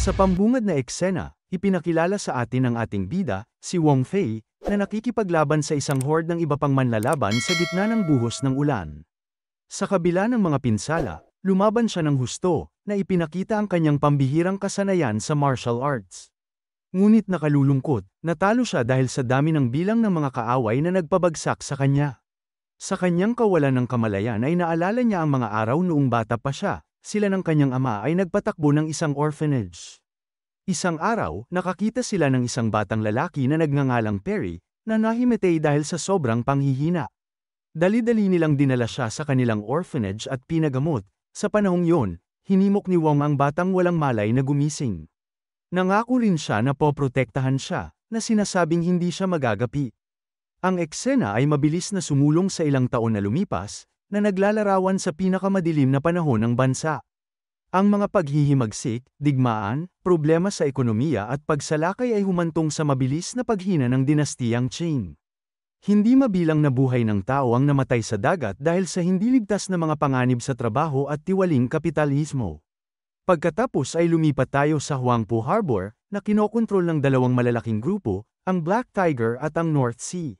Sa pambungad na eksena, ipinakilala sa atin ang ating bida, si Wong Fei, na nakikipaglaban sa isang horde ng iba pang manlalaban sa gitna ng buhos ng ulan. Sa kabila ng mga pinsala, lumaban siya ng husto, na ipinakita ang kanyang pambihirang kasanayan sa martial arts. Ngunit nakalulungkot, natalo siya dahil sa dami ng bilang ng mga kaaway na nagpabagsak sa kanya. Sa kanyang kawalan ng kamalayan ay naalala niya ang mga araw noong bata pa siya, sila ng kanyang ama ay nagpatakbo ng isang orphanage. Isang araw, nakakita sila ng isang batang lalaki na nagngangalang Perry, na nahimatay dahil sa sobrang panghihina. Dali-dali nilang dinala siya sa kanilang orphanage at pinagamot. Sa panahong yon, hinimok ni Wong ang batang walang malay na gumising. Nangako rin siya na poprotektahan siya, na sinasabing hindi siya magagapi. Ang eksena ay mabilis na sumulong sa ilang taon na lumipas, na naglalarawan sa pinakamadilim na panahon ng bansa. Ang mga paghihimagsik, digmaan, problema sa ekonomiya at pagsalakay ay humantong sa mabilis na paghina ng dinastiyang Qing. Hindi mabilang na buhay ng tao ang namatay sa dagat dahil sa hindi ligtas na mga panganib sa trabaho at tiwaling kapitalismo. Pagkatapos ay lumipat tayo sa Huangpu Harbor, na kinokontrol ng dalawang malalaking grupo, ang Black Tiger at ang North Sea.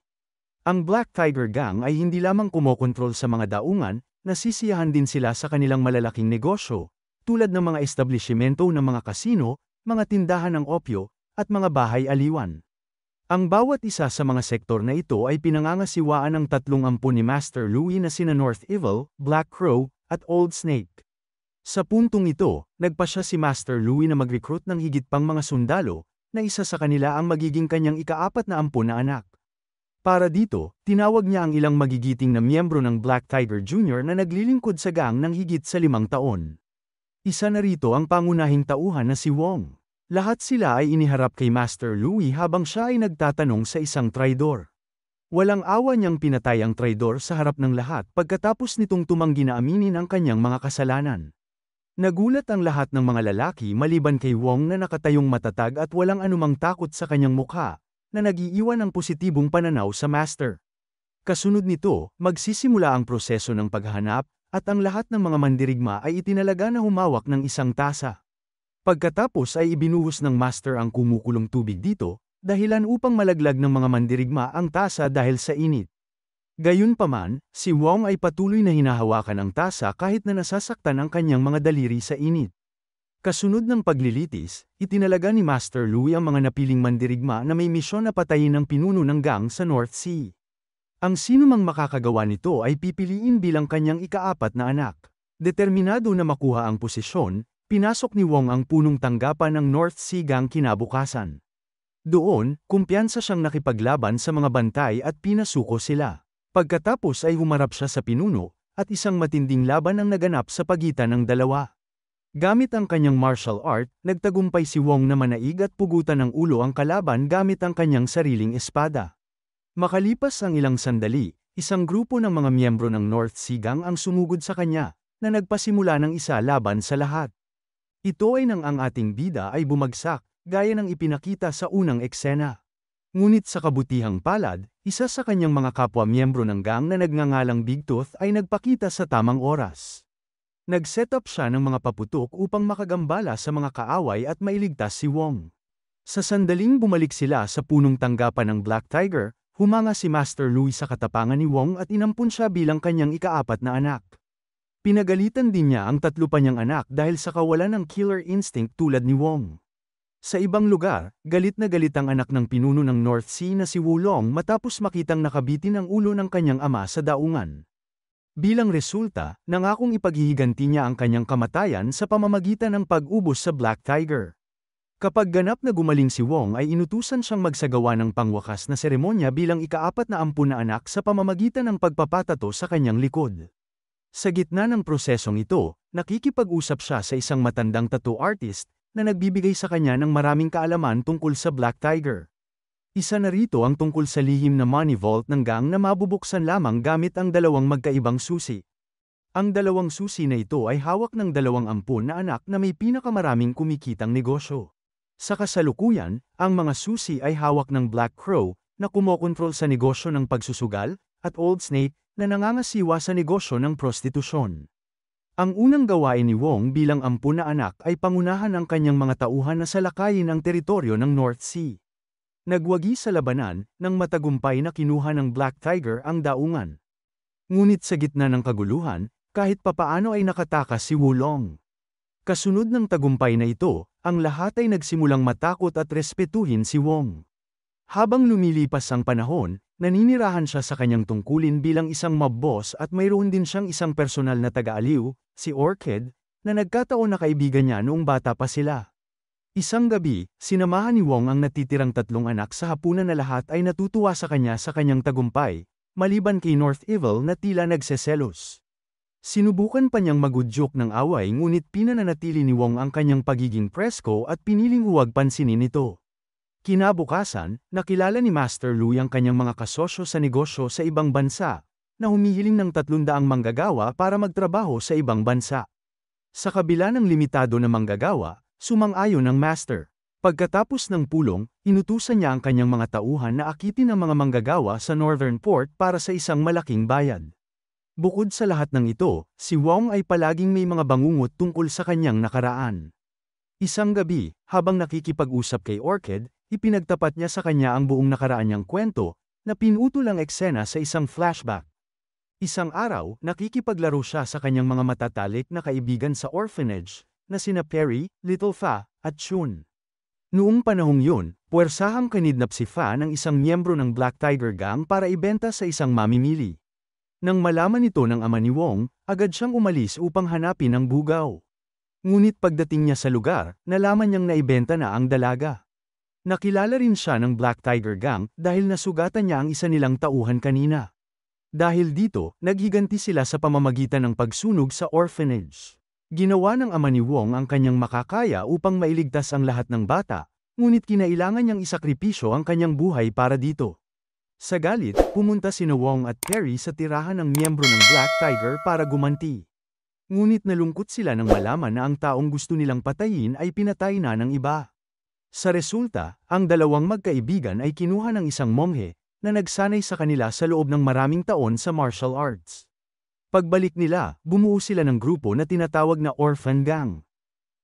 Ang Black Tiger Gang ay hindi lamang kumokontrol sa mga daungan, nasisiyahan din sila sa kanilang malalaking negosyo, tulad ng mga establishmento ng mga kasino, mga tindahan ng opyo, at mga bahay-aliwan. Ang bawat isa sa mga sektor na ito ay pinangangasiwaan ng 30 ni Master Louis na sina North Evil, Black Crow, at Old Snake. Sa puntong ito, nagpasya si Master Louis na mag-recruit ng higit pang mga sundalo, na isa sa kanila ang magiging kanyang ika-40 na anak. Para dito, tinawag niya ang ilang magigiting na miyembro ng Black Tiger Jr. na naglilingkod sa gang ng higit sa 5 taon. Isa na rito ang pangunahing tauhan na si Wong. Lahat sila ay iniharap kay Master Louis habang siya ay nagtatanong sa isang traidor. Walang awa niyang pinatay ang traidor sa harap ng lahat pagkatapos nitong tumanggi na aminin ang kanyang mga kasalanan. Nagulat ang lahat ng mga lalaki maliban kay Wong na nakatayong matatag at walang anumang takot sa kanyang mukha, na nag-iiwan ng positibong pananaw sa Master. Kasunod nito, magsisimula ang proseso ng paghahanap, at ang lahat ng mga mandirigma ay itinalaga na humawak ng isang tasa. Pagkatapos ay ibinuhos ng Master ang kumukulong tubig dito, dahilan upang malaglag ng mga mandirigma ang tasa dahil sa init. Gayunpaman, si Wong ay patuloy na hinahawakan ang tasa kahit na nasasaktan ang kanyang mga daliri sa init. Kasunod ng paglilitis, itinalaga ni Master Louis ang mga napiling mandirigma na may misyon na patayin ang pinuno ng gang sa North Sea. Ang sinumang makakagawa nito ay pipiliin bilang kanyang ika-4 na anak. Determinado na makuha ang posisyon, pinasok ni Wong ang punong tanggapan ng North Sea Gang kinabukasan. Doon, kumpiyansa siyang nakipaglaban sa mga bantay at pinasuko sila. Pagkatapos ay humarap siya sa pinuno, at isang matinding laban ang naganap sa pagitan ng dalawa. Gamit ang kanyang martial art, nagtagumpay si Wong na manaig at pugutan ng ulo ang kalaban gamit ang kanyang sariling espada. Makalipas ang ilang sandali, isang grupo ng mga miyembro ng North Sea Gang ang sumugod sa kanya, na nagpasimula ng isa laban sa lahat. Ito ay nang ang ating bida ay bumagsak, gaya ng ipinakita sa unang eksena. Ngunit sa kabutihang palad, isa sa kanyang mga kapwa-miyembro ng gang na nagngangalang Big Tooth ay nagpakita sa tamang oras. Nag-set up siya ng mga paputok upang makagambala sa mga kaaway at mailigtas si Wong. Sa sandaling bumalik sila sa punong tanggapan ng Black Tiger, humanga si Master Louis sa katapangan ni Wong at inampun siya bilang kanyang ika-4 na anak. Pinagalitan din niya ang 3 pa niyang anak dahil sa kawalan ng killer instinct tulad ni Wong. Sa ibang lugar, galit na galit ang anak ng pinuno ng North Sea na si Wulong matapos makitang nakabitin ang ulo ng kanyang ama sa daungan. Bilang resulta, nangakong ipaghihiganti niya ang kanyang kamatayan sa pamamagitan ng pag-ubos sa Black Tiger. Kapag ganap na gumaling si Wong ay inutusan siyang magsagawa ng pangwakas na seremonya bilang ika-40 na anak sa pamamagitan ng pagpapatato sa kanyang likod. Sa gitna ng prosesong ito, nakikipag-usap siya sa isang matandang tattoo artist, na nagbibigay sa kanya ng maraming kaalaman tungkol sa Black Tiger. Isa na rito ang tungkol sa lihim na money vault ng gang na mabubuksan lamang gamit ang 2 magkaibang susi. Ang 2 susi na ito ay hawak ng 20 na anak na may pinakamaraming kumikitang negosyo. Sa kasalukuyan, ang mga susi ay hawak ng Black Crow, na kumokontrol sa negosyo ng pagsusugal, at Old Snake, na nangangasiwa sa negosyo ng prostitusyon. Ang unang gawain ni Wong bilang ampu na anak ay pangunahan ang kanyang mga tauhan na salakayin ang teritoryo ng North Sea. Nagwagi sa labanan, nang matagumpay na kinuha ng Black Tiger ang daungan. Ngunit sa gitna ng kaguluhan, kahit papaano ay nakatakas si Wulong. Kasunod ng tagumpay na ito, ang lahat ay nagsimulang matakot at respetuhin si Wong. Habang lumilipas ang panahon, naninirahan siya sa kanyang tungkulin bilang isang mob boss at mayroon din siyang isang personal na taga-aliw, si Orchid, na nagkataon na kaibigan niya noong bata pa sila. Isang gabi, sinamahan ni Wong ang natitirang 3 anak sa hapunan na lahat ay natutuwa sa kanyang tagumpay, maliban kay North Evil na tila nagseselos. Sinubukan pa niyang magudyok ng away ngunit pinananatili ni Wong ang kanyang pagiging presko at piniling huwag pansinin ito. Kinabukasan, nakilala ni Master Lu ang kanyang mga kasosyo sa negosyo sa ibang bansa, na humihiling ng 300 manggagawa para magtrabaho sa ibang bansa. Sa kabila ng limitado na manggagawa, sumang-ayon ang Master. Pagkatapos ng pulong, inutusan niya ang kanyang mga tauhan na akitin ang mga manggagawa sa Northern Port para sa isang malaking bayad. Bukod sa lahat ng ito, si Wong ay palaging may mga bangungot tungkol sa kanyang nakaraan. Isang gabi, habang nakikipag-usap kay Orchid, ipinagtapat niya sa kanya ang buong nakaraan niyang kwento, na pinutol ang eksena sa isang flashback. Isang araw, nakikipaglaro siya sa kanyang mga matatalik na kaibigan sa orphanage, na sina Perry, Little Fa, at Chun. Noong panahong yun, puwersahang kinidnap si Fa ng isang miyembro ng Black Tiger Gang para ibenta sa isang mamimili. Nang malaman ito ng ama ni Wong, agad siyang umalis upang hanapin ang bugaw. Ngunit pagdating niya sa lugar, nalaman niyang naibenta na ang dalaga. Nakilala rin siya ng Black Tiger Gang dahil nasugatan niya ang isa nilang tauhan kanina. Dahil dito, naghiganti sila sa pamamagitan ng pagsunog sa orphanage. Ginawa ng ama ni Wong ang kanyang makakaya upang mailigtas ang lahat ng bata, ngunit kinailangan niyang isakripisyo ang kanyang buhay para dito. Sa galit, pumunta sina Wong at Perry sa tirahan ng miyembro ng Black Tiger para gumanti. Ngunit nalungkot sila nang malaman na ang taong gusto nilang patayin ay pinatay na ng iba. Sa resulta, ang dalawang magkaibigan ay kinuha ng isang monghe, na nagsanay sa kanila sa loob ng maraming taon sa martial arts. Pagbalik nila, bumuo sila ng grupo na tinatawag na Orphan Gang.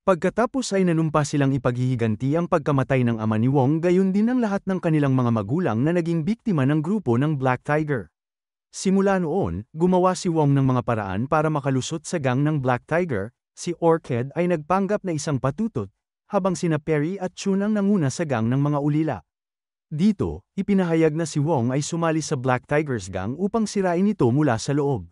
Pagkatapos ay nanumpa silang ipaghihiganti ang pagkamatay ng ama ni Wong gayon din ang lahat ng kanilang mga magulang na naging biktima ng grupo ng Black Tiger. Simula noon, gumawa si Wong ng mga paraan para makalusot sa gang ng Black Tiger, si Orchid ay nagpanggap na isang patutot, habang sina Perry at Chun ang nanguna sa gang ng mga ulila. Dito, ipinahayag na si Wong ay sumali sa Black Tiger's gang upang sirain ito mula sa loob.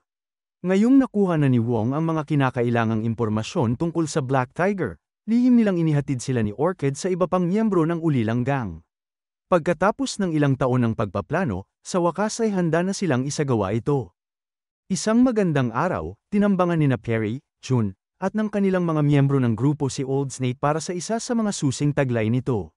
Ngayong nakuha na ni Wong ang mga kinakailangang impormasyon tungkol sa Black Tiger, lihim nilang inihatid sila ni Orchid sa iba pang miyembro ng ulilang gang. Pagkatapos ng ilang taon ng pagpaplano, sa wakas ay handa na silang isagawa ito. Isang magandang araw, tinambangan ni Perry, Chun, at ng kanilang mga miyembro ng grupo si Old Snake para sa isa sa mga susing taglay nito.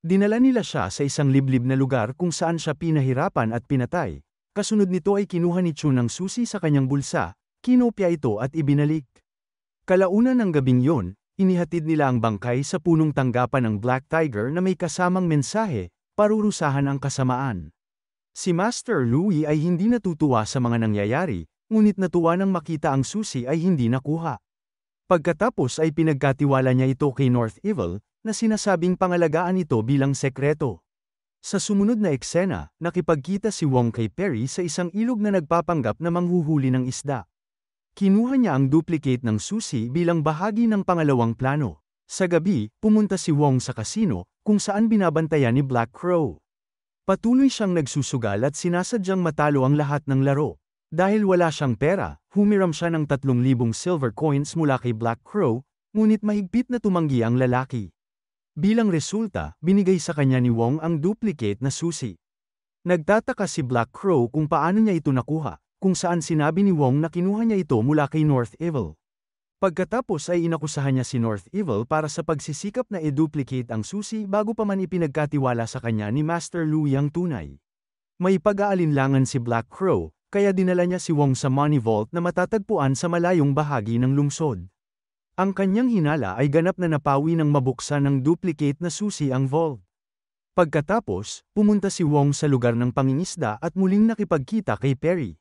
Dinala nila siya sa isang liblib na lugar kung saan siya pinahirapan at pinatay. Kasunod nito ay kinuha ni Chun ang susi sa kanyang bulsa, kinopya ito at ibinalik. Kalaunan ng gabing yon, inihatid nila ang bangkay sa punong tanggapan ng Black Tiger na may kasamang mensahe, parurusahan ang kasamaan. Si Master Louie ay hindi natutuwa sa mga nangyayari, ngunit natuwa nang makita ang susi ay hindi nakuha. Pagkatapos ay pinagkatiwala niya ito kay North Evil, na sinasabing pangalagaan ito bilang sekreto. Sa sumunod na eksena, nakipagkita si Wong kay Perry sa isang ilog na nagpapanggap na manghuhuli ng isda. Kinuha niya ang duplicate ng susi bilang bahagi ng pangalawang plano. Sa gabi, pumunta si Wong sa kasino, kung saan binabantayan ni Black Crow. Patuloy siyang nagsusugal at sinasadyang matalo ang lahat ng laro. Dahil wala siyang pera, humiram siya ng 3,000 silver coins mula kay Black Crow, ngunit mahigpit na tumanggi ang lalaki. Bilang resulta, binigay sa kanya ni Wong ang duplicate na susi. Nagtataka si Black Crow kung paano niya ito nakuha, kung saan sinabi ni Wong na kinuha niya ito mula kay North Evil. Pagkatapos ay inakusahan niya si North Evil para sa pagsisikap na i-duplicate ang susi bago pa man ipinagkatiwala sa kanya ni Master Lu ang tunay. May pag-aalinlangan si Black Crow, kaya dinala niya si Wong sa Money Vault na matatagpuan sa malayong bahagi ng lungsod. Ang kanyang hinala ay ganap na napawi nang mabuksan ng duplicate na susi ang vault. Pagkatapos, pumunta si Wong sa lugar ng pangingisda at muling nakipagkita kay Perry.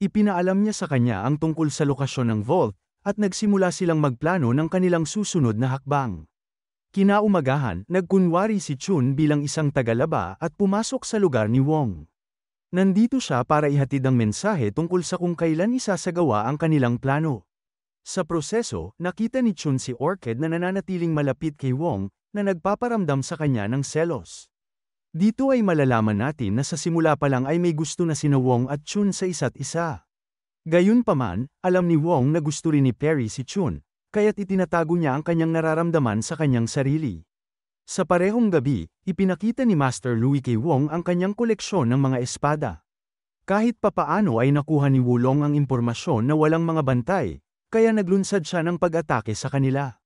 Ipinaalam niya sa kanya ang tungkol sa lokasyon ng vault, at nagsimula silang magplano ng kanilang susunod na hakbang. Kinaumagahan, nagkunwari si Chun bilang isang tagalaba at pumasok sa lugar ni Wong. Nandito siya para ihatid ang mensahe tungkol sa kung kailan isasagawa ang kanilang plano. Sa proseso, nakita ni Chun si Orchid na nananatiling malapit kay Wong, na nagpaparamdam sa kanya ng selos. Dito ay malalaman natin na sa simula pa lang ay may gusto na sina Wong at Chun sa isa't isa. Gayunpaman, alam ni Wong na gusto rin ni Perry si Chun, kaya't itinatago niya ang kanyang nararamdaman sa kanyang sarili. Sa parehong gabi, ipinakita ni Master Louis kay Wong ang kanyang koleksyon ng mga espada. Kahit papaano ay nakuha ni Wulong ang impormasyon na walang mga bantay, kaya naglunsad siya ng pag-atake sa kanila.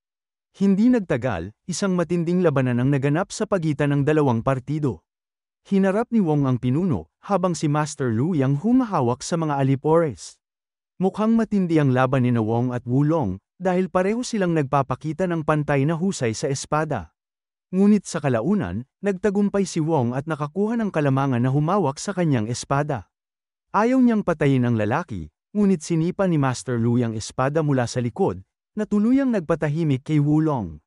Hindi nagtagal, isang matinding labanan ang naganap sa pagitan ng dalawang partido. Hinarap ni Wong ang pinuno, habang si Master Louis ang humahawak sa mga alipores. Mukhang matindi ang laban ni Wong at Wulong, dahil pareho silang nagpapakita ng pantay na husay sa espada. Ngunit sa kalaunan, nagtagumpay si Wong at nakakuha ng kalamangan na humawak sa kanyang espada. Ayaw niyang patayin ang lalaki, ngunit sinipa ni Master Louis ang espada mula sa likod, na tuluyang nagpatahimik kay Wulong.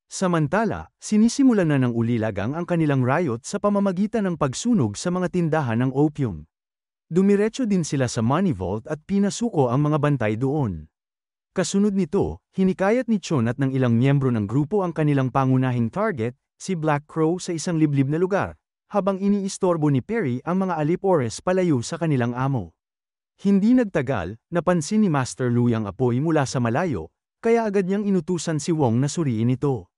Samantala, sinisimulan na ng ulilagang ang kanilang riot sa pamamagitan ng pagsunog sa mga tindahan ng opium. Dumiretso din sila sa Money Vault at pinasuko ang mga bantay doon. Kasunod nito, hinikayat ni Chun at ng ilang miyembro ng grupo ang kanilang pangunahing target, si Black Crow sa isang liblib na lugar, habang iniistorbo ni Perry ang mga alipores palayo sa kanilang amo. Hindi nagtagal, napansin ni Master Louis ang apoy mula sa malayo, kaya agad niyang inutusan si Wong na suriin ito.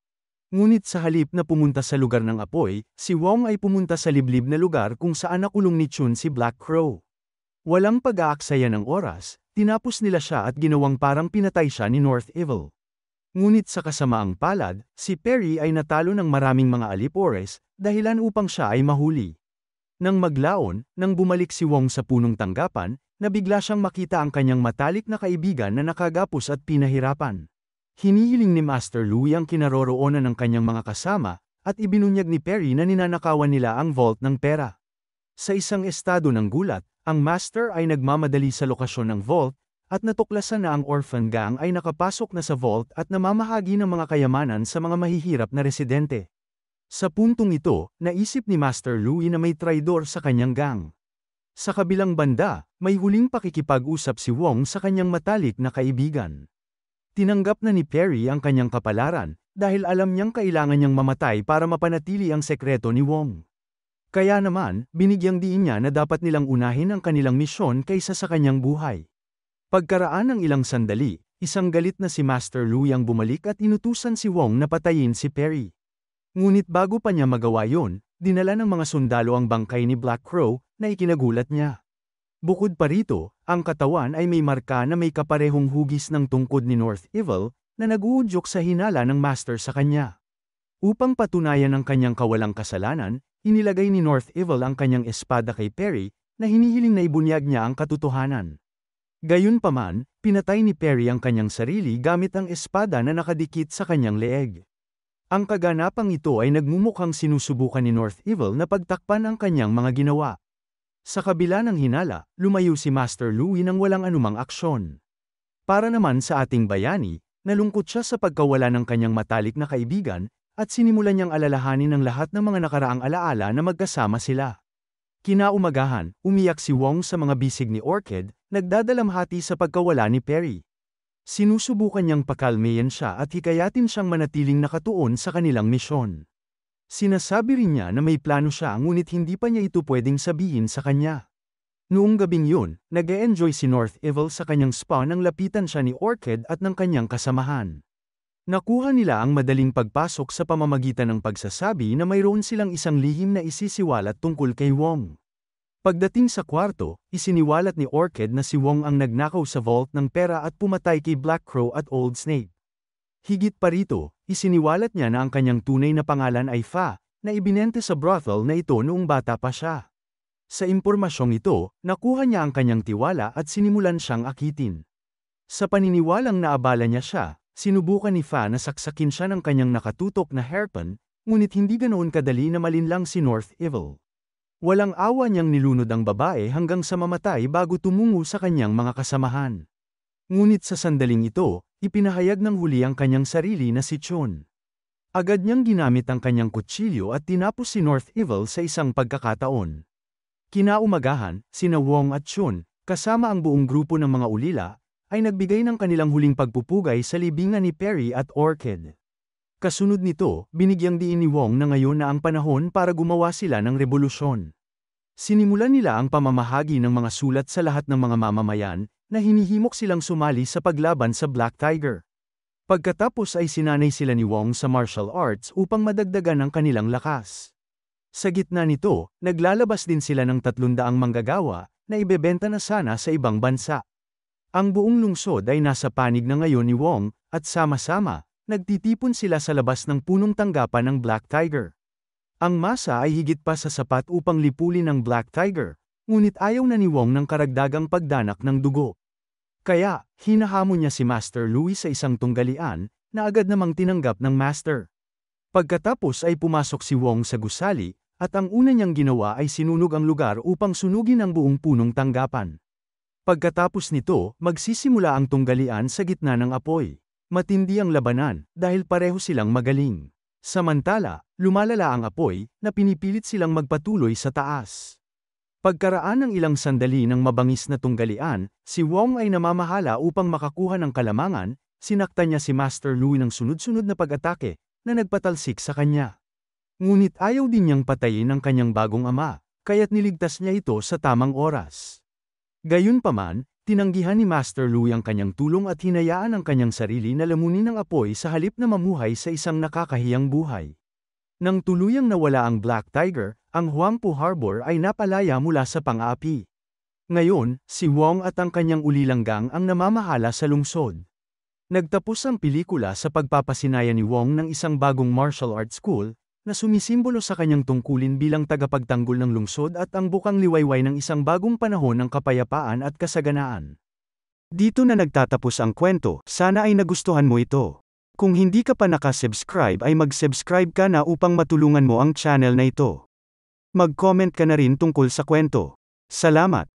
Ngunit sa halip na pumunta sa lugar ng apoy, si Wong ay pumunta sa liblib na lugar kung saan nakulong ni Chun si Black Crow. Walang pag-aaksaya ng oras, tinapos nila siya at ginawang parang pinatay siya ni North Evil. Ngunit sa kasamaang palad, si Perry ay natalo ng maraming mga alipores, dahilan upang siya ay mahuli. Nang maglaon, nang bumalik si Wong sa punong tanggapan, nabigla siyang makita ang kanyang matalik na kaibigan na nakagapos at pinahirapan. Hinihiling ni Master Louis ang kinaroroonan ng kanyang mga kasama, at ibinunyag ni Perry na ninanakawan nila ang vault ng pera. Sa isang estado ng gulat, ang Master ay nagmamadali sa lokasyon ng vault, at natuklasan na ang orphan gang ay nakapasok na sa vault at namamahagi ng mga kayamanan sa mga mahihirap na residente. Sa puntong ito, naisip ni Master Louis na may traidor sa kanyang gang. Sa kabilang banda, may huling pakikipag-usap si Wong sa kanyang matalik na kaibigan. Tinanggap na ni Perry ang kanyang kapalaran, dahil alam niyang kailangan niyang mamatay para mapanatili ang sekreto ni Wong. Kaya naman, binigyang diin niya na dapat nilang unahin ang kanilang misyon kaysa sa kanyang buhay. Pagkaraan ng ilang sandali, isang galit na si Master Louis ang bumalik at inutusan si Wong na patayin si Perry. Ngunit bago pa niya magawa yon, dinala ng mga sundalo ang bangkay ni Black Crow, na ikinagulat niya. Bukod pa rito, ang katawan ay may marka na may kaparehong hugis ng tungkod ni North Evil, na naguudyok sa hinala ng Master sa kanya. Upang patunayan ang kanyang kawalang kasalanan, inilagay ni North Evil ang kanyang espada kay Perry, na hinihiling na ibunyag niya ang katotohanan. Gayunpaman, pinatay ni Perry ang kanyang sarili gamit ang espada na nakadikit sa kanyang leeg. Ang kaganapang ito ay nagmumukhang sinusubukan ni North Evil na pagtakpan ang kanyang mga ginawa. Sa kabila ng hinala, lumayo si Master Louis nang walang anumang aksyon. Para naman sa ating bayani, nalungkot siya sa pagkawala ng kanyang matalik na kaibigan, at sinimulan niyang alalahanin ang lahat ng mga nakaraang alaala na magkasama sila. Kinaumagahan, umiyak si Wong sa mga bisig ni Orchid, nagdadalamhati sa pagkawala ni Perry. Sinusubukan niyang pakalmayan siya at hikayatin siyang manatiling nakatuon sa kanilang misyon. Sinasabi rin niya na may plano siya ngunit hindi pa niya ito pwedeng sabihin sa kanya. Noong gabing yun, nag-e-enjoy si North Evil sa kanyang spa nang lapitan siya ni Orchid at ng kanyang kasamahan. Nakuha nila ang madaling pagpasok sa pamamagitan ng pagsasabi na mayroon silang isang lihim na isisiwalat tungkol kay Wong. Pagdating sa kwarto, isiniwalat ni Orchid na si Wong ang nagnakaw sa vault ng pera at pumatay kay Black Crow at Old Snake. Higit pa rito, isiniwalat niya na ang kanyang tunay na pangalan ay Fa, na ibinente sa brothel na ito noong bata pa siya. Sa impormasyong ito, nakuha niya ang kanyang tiwala at sinimulan siyang akitin. Sa paniniwalang naabala niya siya, sinubukan ni Fa na saksakin siya ng kanyang nakatutok na hairpin, ngunit hindi ganoon kadali na malinlang si North Evil. Walang awa niyang nilunod ang babae hanggang sa mamatay bago tumungo sa kanyang mga kasamahan. Ngunit sa sandaling ito, ipinahayag ng huli ang kanyang sarili na si Chun. Agad niyang ginamit ang kanyang kutsilyo at tinapos si North Evil sa isang pagkakataon. Kinaumagahan, sina Wong at Chun, kasama ang buong grupo ng mga ulila, ay nagbigay ng kanilang huling pagpupugay sa libingan ni Perry at Orchid. Kasunod nito, binigyang diin ni Wong na ngayon na ang panahon para gumawa sila ng revolusyon. Sinimulan nila ang pamamahagi ng mga sulat sa lahat ng mga mamamayan, na hinihimok silang sumali sa paglaban sa Black Tiger. Pagkatapos ay sinanay sila ni Wong sa martial arts upang madagdagan ang kanilang lakas. Sa gitna nito, naglalabas din sila ng 300 manggagawa, na ibebenta na sana sa ibang bansa. Ang buong lungsod ay nasa panig na ngayon ni Wong, at sama-sama, nagtitipon sila sa labas ng punong tanggapan ng Black Tiger. Ang masa ay higit pa sa sapat upang lipulin ang Black Tiger, ngunit ayaw na ni Wong ng karagdagang pagdanak ng dugo. Kaya, hinahamon niya si Master Louis sa isang tunggalian, na agad namang tinanggap ng Master. Pagkatapos ay pumasok si Wong sa gusali, at ang una niyang ginawa ay sinunog ang lugar upang sunugin ang buong punong tanggapan. Pagkatapos nito, magsisimula ang tunggalian sa gitna ng apoy. Matindi ang labanan, dahil pareho silang magaling. Samantala, lumalala ang apoy, na pinipilit silang magpatuloy sa taas. Pagkaraan ng ilang sandali ng mabangis na tunggalian, si Wong ay namamahala upang makakuha ng kalamangan, sinaktan niya si Master Louis ng sunod-sunod na pag-atake, na nagpatalsik sa kanya. Ngunit ayaw din niyang patayin ang kanyang bagong ama, kaya't niligtas niya ito sa tamang oras. Gayunpaman, tinanggihan ni Master Louis ang kanyang tulong at hinayaan ang kanyang sarili na lamunin ng apoy sa halip na mamuhay sa isang nakakahiyang buhay. Nang tuluyang nawala ang Black Tiger, ang Huangpu Harbor ay napalaya mula sa pang-aapi. Ngayon, si Wong at ang kanyang ulilang gang ang namamahala sa lungsod. Nagtapos ang pelikula sa pagpapasinaya ni Wong ng isang bagong martial arts school, na sumisimbolo sa kanyang tungkulin bilang tagapagtanggol ng lungsod at ang bukang liwayway ng isang bagong panahon ng kapayapaan at kasaganaan. Dito na nagtatapos ang kwento, sana ay nagustuhan mo ito. Kung hindi ka pa nakasubscribe ay mag-subscribe ka na upang matulungan mo ang channel na ito. Mag-comment ka na rin tungkol sa kwento. Salamat!